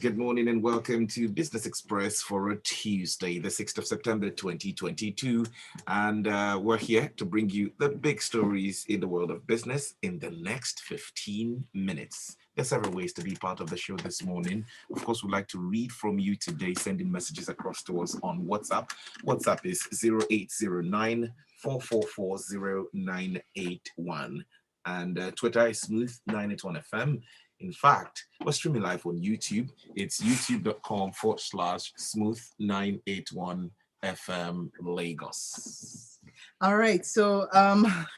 good morning and welcome to Business Express for a Tuesday, the 6th of September 2022. And we're here to bring you the big stories in the world of business in the next 15 minutes. There's several ways to be part of the show this morning. Of course, we'd like to read from you today, sending messages across to us on WhatsApp. WhatsApp is 0809 444 0981. And Twitter is Smooth981FM. In fact, we're streaming live on YouTube. It's youtube.com/smooth981FM Lagos. All right. So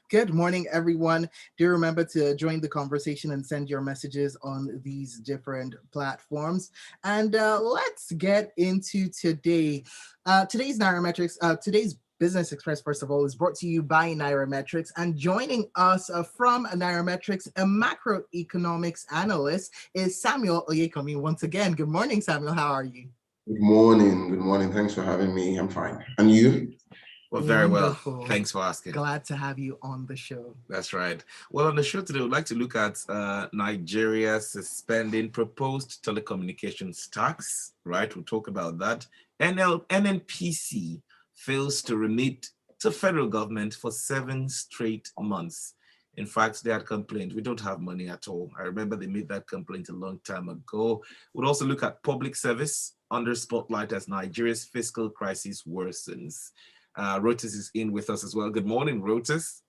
good morning, everyone. Do remember to join the conversation and send your messages on these different platforms. And let's get into today. Today's Nairametrics, today's Business Express, first of all, is brought to you by Nairametrics, and joining us from Nairametrics, a macroeconomics analyst, is Samuel Oyekanmi. Once again, good morning, Samuel. How are you? Good morning. Good morning. Thanks for having me. I'm fine. And you? Well, very Wonderful. well. Thanks for asking. Glad to have you on the show. That's right. Well, on the show today, we'd like to look at Nigeria suspending proposed telecommunications tax, right? We'll talk about that. NNPC fails to remit to federal government for 7 straight months. In fact, they had complained, we don't have money at all. I remember they made that complaint a long time ago. We'll also look at public service under spotlight as Nigeria's fiscal crisis worsens. Rotus is in with us as well. Good morning, Rotus.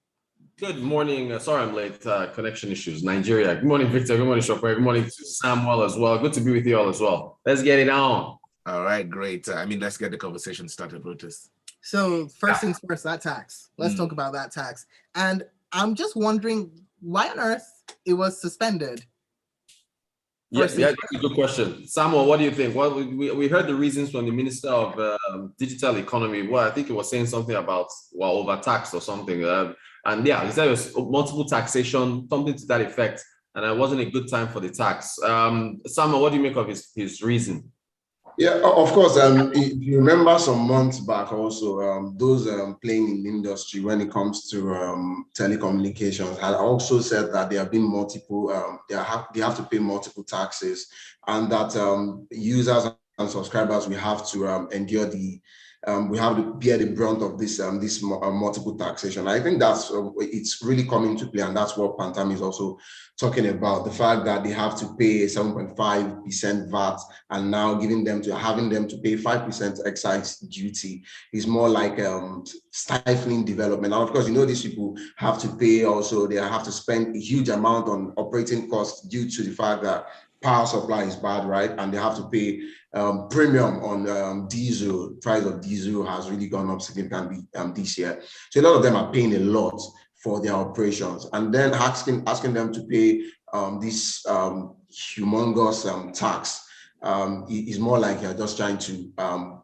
Good morning. Sorry I'm late. Connection issues. Nigeria. Good morning, Victor. Good morning, Sope. Good morning to Samuel as well. Good to be with you all as well. Let's get it on. All right, great. Let's get the conversation started, Rotus. So first things first, that tax. Let's talk about that tax. And I'm just wondering why on earth it was suspended. Yes, that's a good question. Samuel, what do you think? Well, we heard the reasons from the Minister of Digital Economy. Well, I think it was saying something about overtaxed or something. And yeah, he said it was multiple taxation, something to that effect. And it wasn't a good time for the tax. Samuel, what do you make of his reason? Yeah, of course. If you remember some months back also, those playing in the industry when it comes to telecommunications had also said that there have been multiple, they have to pay multiple taxes, and that users and subscribers will have to endure we have to bear the brunt of this multiple taxation. I think that's it's really coming to play, and that's what Pantam is also talking about, the fact that they have to pay 7.5% VAT, and now having them to pay 5% excise duty is more like stifling development. And of course, these people have to pay also, they have to spend a huge amount on operating costs due to the fact that power supply is bad, right? And they have to pay premium on diesel. Price of diesel has really gone up significantly this year. So a lot of them are paying a lot for their operations, and then asking them to pay this humongous tax is more like you're just trying to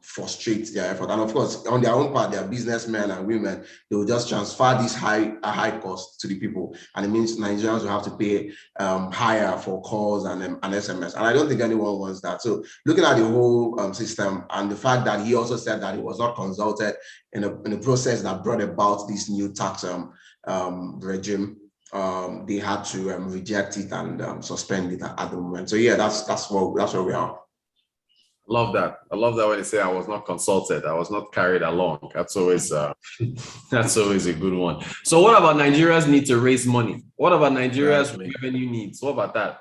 frustrate their effort. And of course, on their own part, they're businessmen and women. They will just transfer this high cost to the people, and it means Nigerians will have to pay higher for calls and SMS. And I don't think anyone wants that. So looking at the whole system, and the fact that he also said that he was not consulted in a process that brought about this new tax regime, they had to reject it and suspend it at the moment. So yeah, that's where we are. Love that. I love that when they say I was not consulted, I was not carried along. That's always that's always a good one. So what about Nigeria's need to raise money? What about Nigeria's revenue needs? What about that?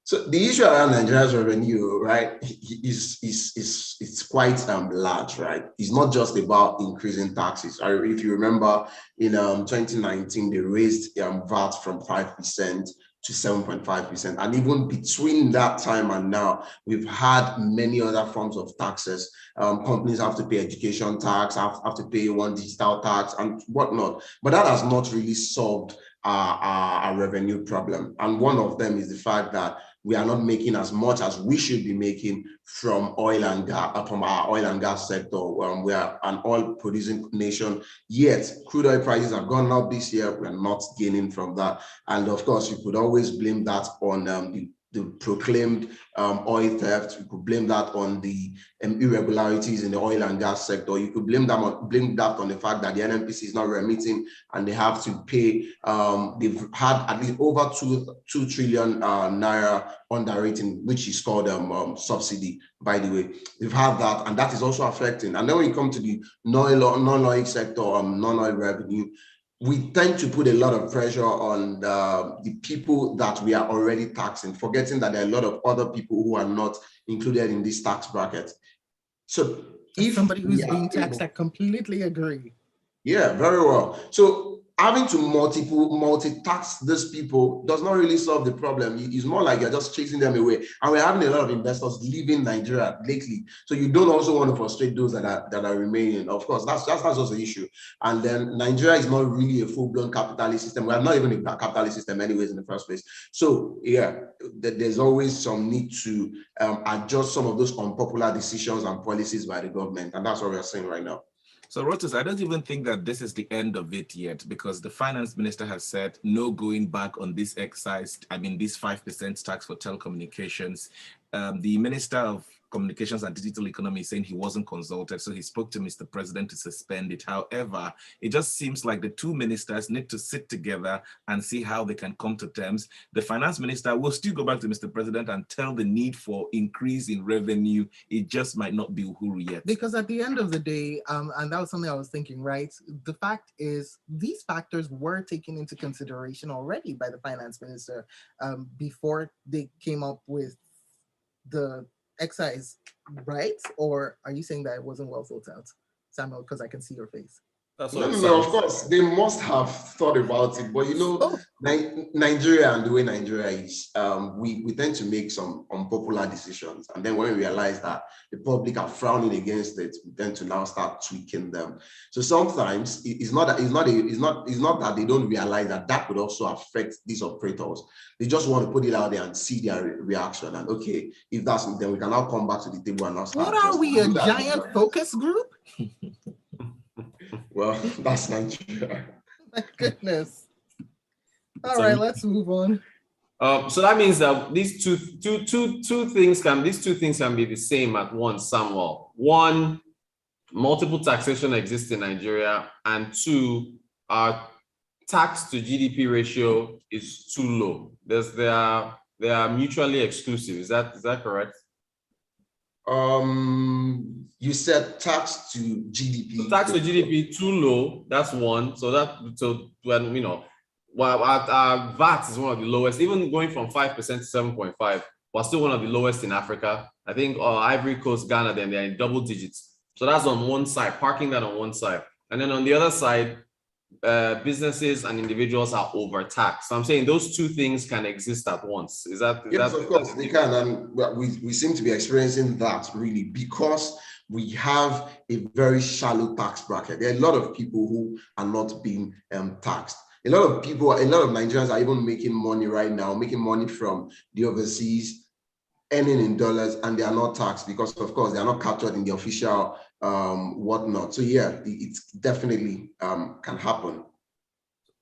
So the issue around Nigeria's revenue, right, is quite large, right? It's not just about increasing taxes. If you remember, in 2019, they raised VAT from 5% to 7.5%. And even between that time and now, we've had many other forms of taxes. Companies have to pay education tax, have to pay one digital tax and whatnot. But that has not really solved our revenue problem. And one of them is the fact that we are not making as much as we should be making from oil and gas, from our oil and gas sector. We are an oil-producing nation, yet crude oil prices have gone up this year. We are not gaining from that, and of course, you could always blame that on the the proclaimed oil theft. You could blame that on the irregularities in the oil and gas sector. You could blame that on the fact that the NNPC is not remitting and they have to pay. They've had at least over 2 trillion naira underrating, which is called subsidy, by the way. They've had that, and that is also affecting. And then when you come to the non-oil sector, non-oil revenue, we tend to put a lot of pressure on the people that we are already taxing, forgetting that there are a lot of other people who are not included in this tax bracket. So if somebody who's being taxed, I completely agree. Yeah, very well. So having to multi-tax these people does not really solve the problem. It's more like you're just chasing them away. And we're having a lot of investors leaving Nigeria lately. So you don't also want to frustrate those that are remaining. Of course, that's also the issue. And then Nigeria is not really a full-blown capitalist system. We are not even a capitalist system anyways in the first place. So yeah, there's always some need to adjust some of those unpopular decisions and policies by the government. And that's what we're saying right now. So Rotus, I don't even think that this is the end of it yet, because the finance minister has said no going back on this excise, this 5% tax for telecommunications. The Minister of Communications and Digital Economy is saying he wasn't consulted, so he spoke to Mr. President to suspend it. However, it just seems like the two ministers need to sit together and see how they can come to terms. The finance minister will still go back to Mr. President and tell the need for increase in revenue. It just might not be uhuru yet. Because at the end of the day, and that was something I was thinking, right? The fact is, these factors were taken into consideration already by the finance minister before they came up with the excise, right? Or are you saying that it wasn't well thought out, Samuel? Because I can see your face. No, of course, they must have thought about it. But Nigeria and the way Nigeria is, we tend to make some unpopular decisions. And then when we realize that the public are frowning against it, we tend to now start tweaking them. So sometimes it's not that they don't realize that could also affect these operators. They just want to put it out there and see their reaction. And okay, if that's, then we can now come back to the table and now start. What are we, a giant focus group? Well, that's Nigeria. My goodness. All right, let's move on. So that means that these two things can be the same at once, Samuel. One, multiple taxation exists in Nigeria, and two, our tax to GDP ratio is too low. They are mutually exclusive. Is that correct? You said tax to GDP. So tax to GDP too low. That's one. So when our VAT is one of the lowest, even going from 5% to 7.5. We're still one of the lowest in Africa. I think Ivory Coast, Ghana, then they're in double digits. So that's on one side, parking that on one side, and then on the other side, businesses and individuals are overtaxed. So I'm saying those two things can exist at once. Yes, of course they can, and we seem to be experiencing that really because we have a very shallow tax bracket. There are a lot of people who are not being taxed. A lot of Nigerians are even making money right now, making money from the overseas, earning in dollars, and they are not taxed because, of course, they are not captured in the official whatnot. So yeah, it definitely can happen.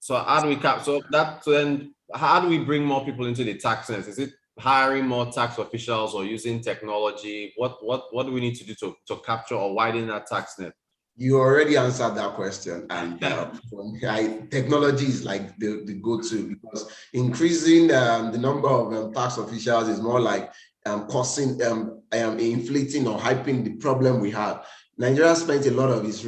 So how do we bring more people into the tax sense? Is it hiring more tax officials or using technology? What do we need to do to capture or widen that tax net? You already answered that question, and technology is like the go-to, because increasing the number of tax officials is more like causing inflating or hyping the problem we have. Nigeria spent a lot of its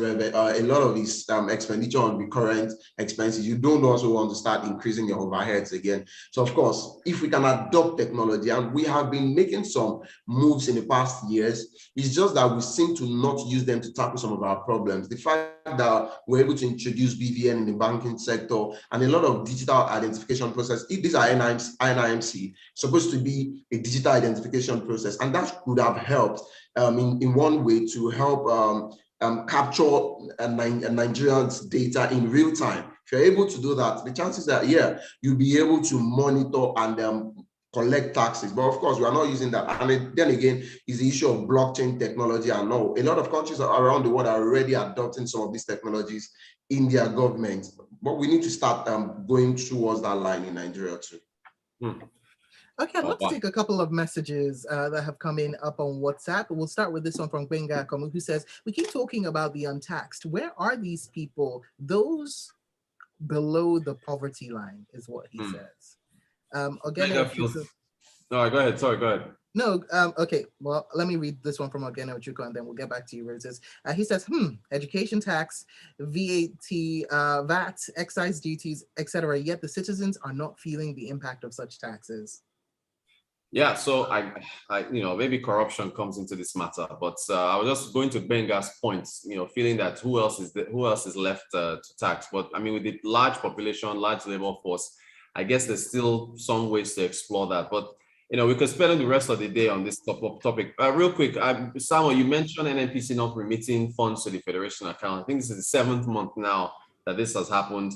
expenditure on recurrent expenses. You don't also want to start increasing your overheads again. So of course, if we can adopt technology, and we have been making some moves in the past years, it's just that we seem to not use them to tackle some of our problems. The fact that we're able to introduce BVN in the banking sector and a lot of digital identification process. These are NIMC, supposed to be a digital identification process, and that could have helped in one way to help capture Nigerians' data in real time. If you're able to do that, the chances are, you'll be able to monitor and collect taxes. But of course, we are not using that. And then again, is the issue of blockchain technology. I know a lot of countries around the world are already adopting some of these technologies in their government. But we need to start going towards that line in Nigeria too. Okay, I'd Oh, love to take a couple of messages that have come in up on WhatsApp. We'll start with this one from Benga Komu, who says, we keep talking about the untaxed. Where are these people? Those below the poverty line is what he says. Again, no, go ahead. Sorry, go ahead. No, okay. Well, let me read this one from Ogene Ochuko, and then we'll get back to you, Rotus. He says, education tax, VAT, excise duties, etc. Yet the citizens are not feeling the impact of such taxes. Yeah, so I maybe corruption comes into this matter, but I was just going to Benga's points, feeling that who else is left to tax. But I mean, with the large population, large labor force, I guess there's still some ways to explore that. But we could spend the rest of the day on this topic. Real quick, Samuel, you mentioned NNPC not remitting funds to the Federation account. I think this is the 7th month now that this has happened.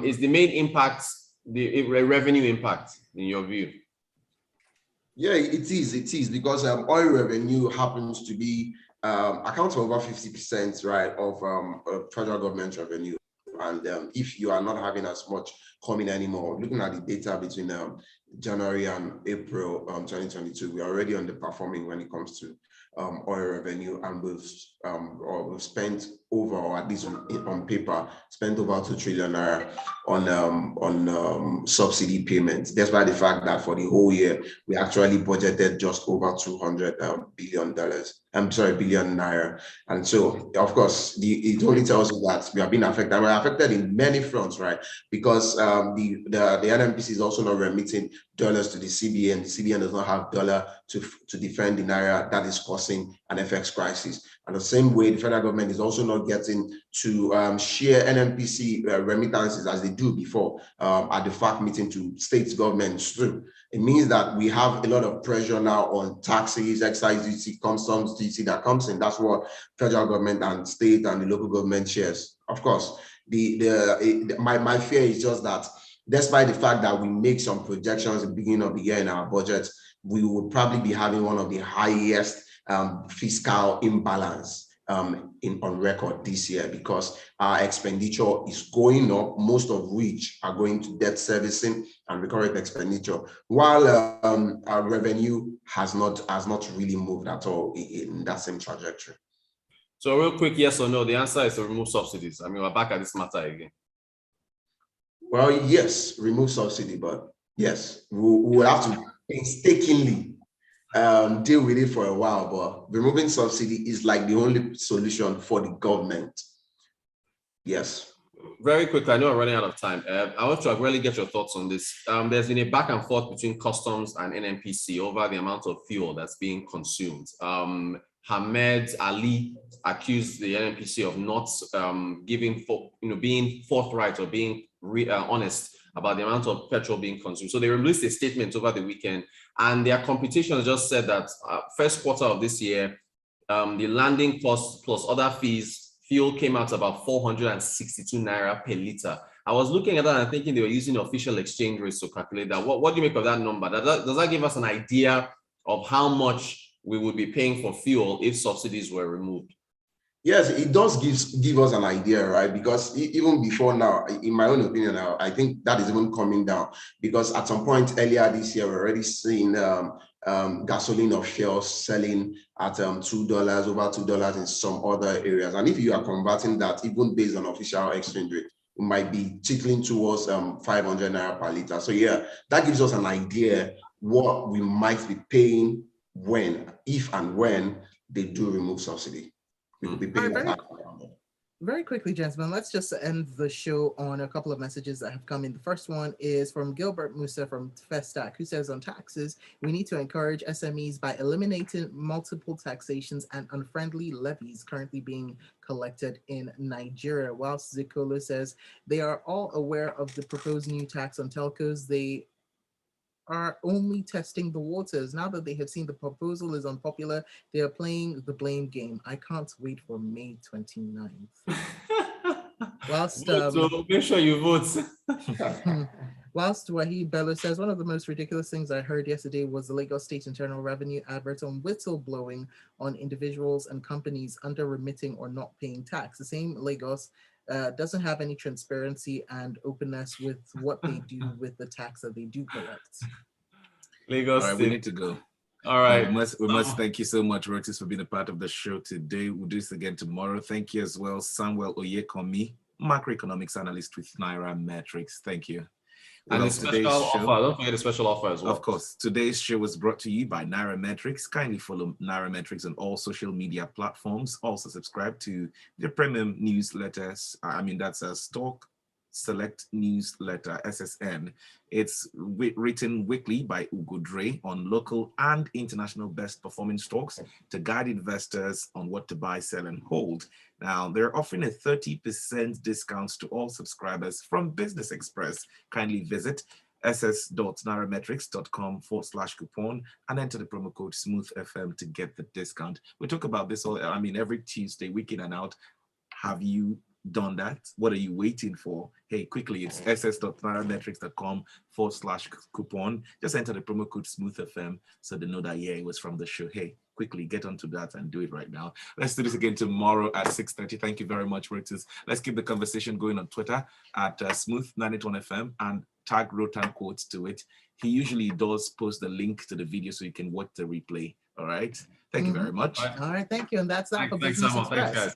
Is the main impact the revenue impact in your view? Yeah, it is because oil revenue happens to be accounts for over 50%, right, of federal government revenue. And if you are not having as much coming anymore, looking at the data between January and April 2022, we are already underperforming when it comes to oil revenue, and we've spent over, or at least on paper, spent over 2 trillion naira on subsidy payments, despite the fact that for the whole year we actually budgeted just over $200 billion. Billion naira. And so, of course, it only tells you that we have been affected. And we're affected in many fronts, right? Because the NNPC is also not remitting dollars to the CBN. The CBN does not have dollar to defend the naira. That is causing an FX crisis. And the same way, the federal government is also not getting to share NNPC remittances as they do before at the FAC meeting to state governments too. It means that we have a lot of pressure now on taxes, excise duty, customs duty that comes in. That's what federal government and state and the local government shares. Of course, my fear is just that despite the fact that we make some projections at the beginning of the year in our budget, we would probably be having one of the highest fiscal imbalance on record this year, because our expenditure is going up, most of which are going to debt servicing and recurrent expenditure, while our revenue has not really moved at all in that same trajectory. So real quick, yes or no? The answer is to remove subsidies. I mean, we're back at this matter again. Well, yes, remove subsidy, but yes, we will have to painstakingly deal with it for a while, but removing subsidy is like the only solution for the government. Yes. Very quickly, I know we're running out of time. I want to really get your thoughts on this. There's been a back and forth between customs and NNPC over the amount of fuel that's being consumed. Hamed Ali accused the NNPC of not being forthright or being honest about the amount of petrol being consumed. So they released a statement over the weekend, and their computation just said that first quarter of this year, the landing cost plus other fees, fuel came out about 462 naira per liter. I was looking at that and thinking they were using official exchange rates to calculate that. What do you make of that number? Does that give us an idea of how much we would be paying for fuel if subsidies were removed? Yes, it does give us an idea, right? Because even before now, in my own opinion, I think that is even coming down, because at some point earlier this year, we're already seeing gasoline or fuel selling at $2, over $2 in some other areas. And if you are converting that, even based on official exchange rate, it might be tickling towards 500 naira per liter. So yeah, that gives us an idea what we might be paying if and when they do remove subsidy. We could be paying very quickly, gentlemen, let's just end the show on a couple of messages that have come in. The first one is from Gilbert Musa from Festac, who says, on taxes, we need to encourage SMEs by eliminating multiple taxations and unfriendly levies currently being collected in Nigeria. Whilst Zikolo says they are all aware of the proposed new tax on telcos, they are only testing the waters. Now that they have seen the proposal is unpopular, they are playing the blame game. I can't wait for May 29th. Whilst so make sure you vote. Whilst Wahid Bello says, one of the most ridiculous things I heard yesterday was the Lagos State Internal Revenue advert on whistleblowing on individuals and companies under remitting or not paying tax. The same Lagos doesn't have any transparency and openness with what they do with the tax that they do collect. Lagos All right, State. we need to go. All right. We must thank you so much, Rotus, for being a part of the show today. We'll do this again tomorrow. Thank you as well, Samuel Oyekanmi, macroeconomics analyst with Naira Metrics. Thank you. And the special offer, don't forget the special offer as well. Of course, today's show was brought to you by Nairametrics. Kindly follow Nairametrics on all social media platforms. Also subscribe to the premium newsletters. That's a Stock Select newsletter, SSN. It's written weekly by Ugo Dre on local and international best performing stocks to guide investors on what to buy, sell, and hold. Now, they're offering a 30% discount to all subscribers from Business Express. Kindly visit ss.nairametrics.com/coupon and enter the promo code SMOOTHFM to get the discount. We talk about this every Tuesday, week in and out. Have you done that? What are you waiting for? Hey, quickly, it's ss.nairametrics.com/coupon. Just enter the promo code SMOOTHFM so they know that, yeah, it was from the show. Hey, quickly get onto that and do it right now. Let's do this again tomorrow at 6:30. Thank you very much, Rotus. Let's keep the conversation going on Twitter at Smooth981FM and tag Rotan Quotes to it. He usually does post the link to the video so you can watch the replay. All right. Thank you very much. All right. Thank you. And that's that for Thanks, Business Samuel. Express. Thanks, guys.